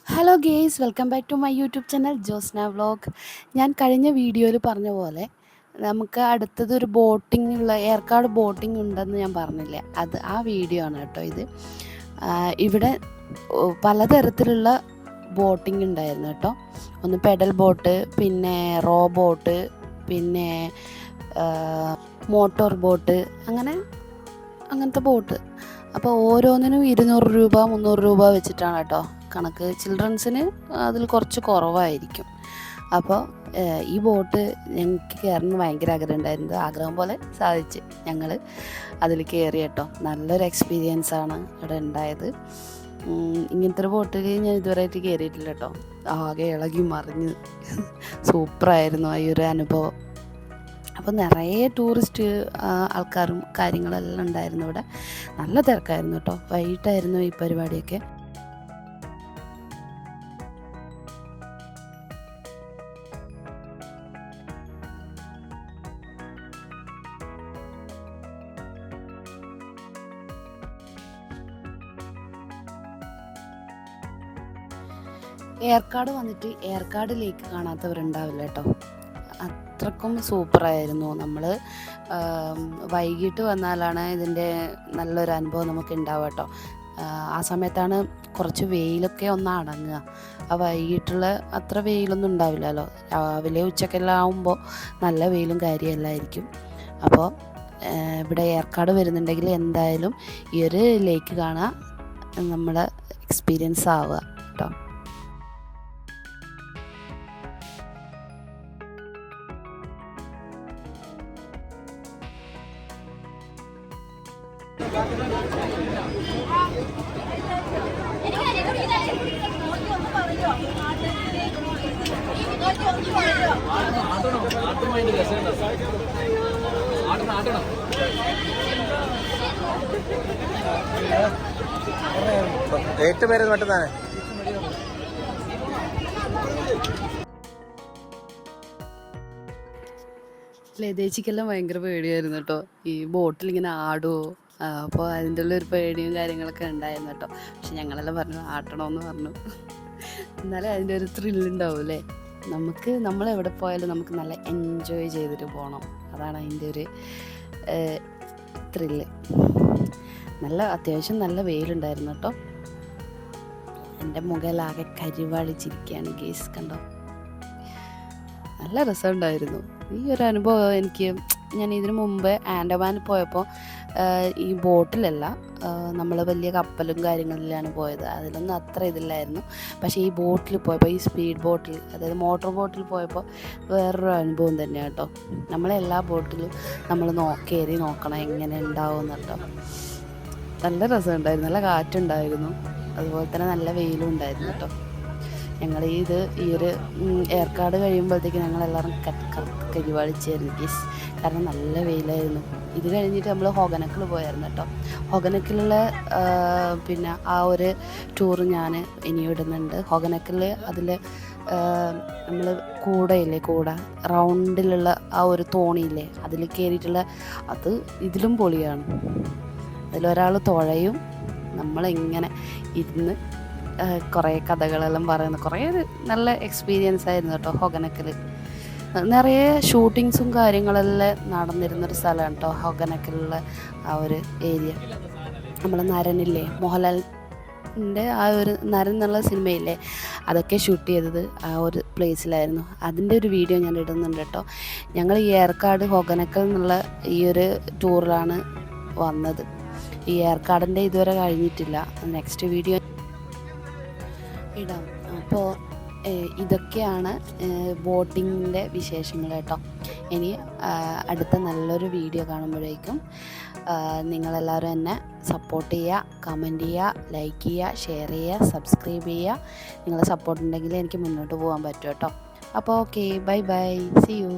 Hello guys, welcome back to my YouTube channel Josna vlog. ഞാൻ കഴിഞ്ഞ വീഡിയോയിൽ പറഞ്ഞ പോലെ നമുക്ക് അടുത്തതൊരു ഏർക്കാട് ബോട്ടിംഗ് ഉണ്ടെന്ന് ഞാൻ പറഞ്ഞില്ലേ, ആ വീഡിയോ ആണ് കേട്ടോ ഇത്. ഇവിടെ പലതരത്തിലുള്ള ബോട്ടിംഗ് ഉണ്ടായിരുന്നു കേട്ടോ. ഒന്ന് പെഡൽ ബോട്ട്, പിന്നെ റോ ബോട്ട്, പിന്നെ മോട്ടോർ ബോട്ട്, അങ്ങനത്തെ ബോട്ട്. അപ്പോൾ ഓരോന്നിനും 200 രൂപ 300 രൂപ വെച്ചിട്ടാണ് കേട്ടോ കണക്ക്. ചിൽഡ്രൻസിന് അതിൽ കുറച്ച് കുറവായിരിക്കും. അപ്പോൾ ഈ ബോട്ട് ഞങ്ങൾക്ക് കയറണം ഭയങ്കര ആഗ്രഹം ഉണ്ടായിരുന്നത്. ആഗ്രഹം പോലെ സാധിച്ച് ഞങ്ങൾ അതിൽ കയറി കേട്ടോ. നല്ലൊരു എക്സ്പീരിയൻസാണ് ഇവിടെ ഉണ്ടായത്. ഇങ്ങനത്തെ ഒരു ബോട്ടിൽ ഞാൻ ഇതുവരെയായിട്ട് കയറിയിട്ടില്ല കേട്ടോ. ആകെ ഇളകി മറിഞ്ഞ് സൂപ്പറായിരുന്നു ഈ ഒരു അനുഭവം. അപ്പോൾ നിറയെ ടൂറിസ്റ്റ് ആൾക്കാരും കാര്യങ്ങളെല്ലാം ഉണ്ടായിരുന്നു ഇവിടെ. നല്ല തിരക്കായിരുന്നു കേട്ടോ. വൈകിട്ടായിരുന്നു ഈ പരിപാടിയൊക്കെ. ഏർക്കാട് വന്നിട്ട് ഏർക്കാട് ലേക്ക് കാണാത്തവരുണ്ടാവില്ല കേട്ടോ. അത്രക്കും സൂപ്പറായിരുന്നു. നമ്മൾ വൈകിട്ട് വന്നാലാണ് ഇതിൻ്റെ നല്ലൊരു അനുഭവം നമുക്ക് ഉണ്ടാവുക കേട്ടോ. ആ സമയത്താണ് കുറച്ച് വെയിലൊക്കെ ഒന്ന് അടങ്ങുക. ആ വൈകിട്ടുള്ള അത്ര വെയിലൊന്നും ഉണ്ടാവില്ലല്ലോ. രാവിലെ ഉച്ചക്കെല്ലാം ആകുമ്പോൾ നല്ല വെയിലും കാര്യമെല്ലാമായിരിക്കും. അപ്പോൾ ഇവിടെ ഏർക്കാട് വരുന്നുണ്ടെങ്കിൽ എന്തായാലും ഈ ഒരു ലേക്ക് കാണുക നമ്മളെ എക്സ്പീരിയൻസ് ആവുക കേട്ടോ. ഏറ്റവും പേര് മറ്റന്നാണ്. ലതേച്ചിക്കെല്ലാം ഭയങ്കര പേടിയായിരുന്നു കേട്ടോ, ഈ ബോട്ടിൽ ഇങ്ങനെ ആടുമോ. അപ്പോൾ അതിൻ്റെ ഉള്ളൊരു പേടിയും കാര്യങ്ങളൊക്കെ ഉണ്ടായിരുന്നു കേട്ടോ. പക്ഷെ ഞങ്ങളെല്ലാം പറഞ്ഞു ആട്ടണമെന്ന് പറഞ്ഞു. എന്നാലും അതിൻ്റെ ഒരു ത്രില്ലുണ്ടാവും അല്ലേ. നമ്മളെവിടെ പോയാലും നമുക്ക് നല്ല എൻജോയ് ചെയ്തിട്ട് പോകണം. അതാണ് അതിൻ്റെ ഒരു ത്രില്ല്. അത്യാവശ്യം നല്ല വെയിലുണ്ടായിരുന്നു കേട്ടോ. എൻ്റെ മുഖലാകെ കരിവാളിച്ചിരിക്കുകയാണ് ഗേസ്, കണ്ടോ. നല്ല രസമുണ്ടായിരുന്നു ഈ ഒരു അനുഭവം. ഞാൻ ഇതിനു മുമ്പ് ആൻഡമാനിൽ പോയപ്പോൾ ഈ ബോട്ടിലല്ല, നമ്മൾ വലിയ കപ്പലും കാര്യങ്ങളിലാണ് പോയത്. അതിലൊന്നും അത്ര ഇതില്ലായിരുന്നു. പക്ഷേ ഈ ബോട്ടിൽ പോയപ്പോൾ, ഈ സ്പീഡ് ബോട്ടിൽ, അതായത് മോട്ടോർ ബോട്ടിൽ പോയപ്പോൾ വേറൊരു അനുഭവം തന്നെയാണ് കേട്ടോ. നമ്മളെല്ലാ ബോട്ടിലും നമ്മൾ കയറി നോക്കണം എങ്ങനെ ഉണ്ടാവും കേട്ടോ. നല്ല രസമുണ്ടായിരുന്നു, നല്ല കാറ്റുണ്ടായിരുന്നു, അതുപോലെ തന്നെ നല്ല വെയിലും ഉണ്ടായിരുന്നു കേട്ടോ. ഞങ്ങൾ ഈ ഒരു ഏർക്കാട് കഴിയുമ്പോഴത്തേക്ക് ഞങ്ങളെല്ലാവരും കരിവാളിച്ചായിരുന്നു ഗീസ്. കാരണം നല്ല വെയിലായിരുന്നു. ഇത് കഴിഞ്ഞിട്ട് നമ്മൾ ഹൊഗനക്കിൽ പോയായിരുന്നു കേട്ടോ. ഹൊഗനക്കിലുള്ള പിന്നെ ആ ഒരു ടൂറ് ഞാൻ ഇനി ഇടുന്നുണ്ട്. ഹൊഗനക്കിൽ അതിൽ നമ്മൾ കൂട റൗണ്ടിലുള്ള ആ ഒരു തോണിയില്ലേ, അതിൽ കയറിയിട്ടുള്ള അത് ഇതിലും പൊളിയാണ്. അതിലൊരാൾ തുഴയും, നമ്മളിങ്ങനെ ഇരുന്ന് കുറേ കഥകളെല്ലാം പറയുന്നു. കുറേ നല്ല എക്സ്പീരിയൻസ് ആയിരുന്നു കേട്ടോ. ഹൊഗനക്കിൽ നിറയെ ഷൂട്ടിങ്സും കാര്യങ്ങളെല്ലാം നടന്നിരുന്നൊരു സ്ഥലമാണ് കേട്ടോ ഹൊഗനക്കിലുള്ള ആ ഒരു ഏരിയ. നമ്മളെ നരനില്ലേ, മോഹൻലാലിൻ്റെ ആ ഒരു നരൻ എന്നുള്ള സിനിമയില്ലേ, അതൊക്കെ ഷൂട്ട് ചെയ്തത് ആ ഒരു പ്ലേസിലായിരുന്നു. അതിൻ്റെ ഒരു വീഡിയോ ഞാൻ ഇടുന്നുണ്ട് കേട്ടോ. ഞങ്ങൾ ഈ ഏർക്കാട് ഹൊഗനക്കൽ എന്നുള്ള ഈ ഒരു ടൂറിലാണ് വന്നത്. ഈ ഏർക്കാടിൻ്റെ ഇതുവരെ കഴിഞ്ഞിട്ടില്ല. നെക്സ്റ്റ് വീഡിയോ ഇടാം. അപ്പോൾ ഇതൊക്കെയാണ് ബോട്ടിങ്ങിൻ്റെ വിശേഷങ്ങൾ കേട്ടോ. ഇനി അടുത്ത നല്ലൊരു വീഡിയോ കാണുമ്പോഴേക്കും നിങ്ങളെല്ലാവരും എന്നെ സപ്പോർട്ട് ചെയ്യുക, കമൻറ്റ് ചെയ്യുക, ലൈക്ക് ചെയ്യുക, ഷെയർ ചെയ്യുക, സബ്സ്ക്രൈബ് ചെയ്യുക. നിങ്ങളുടെ സപ്പോർട്ട് ഉണ്ടെങ്കിൽ എനിക്ക് മുന്നോട്ട് പോകാൻ പറ്റും കേട്ടോ. അപ്പോൾ okay, bye bye, see U.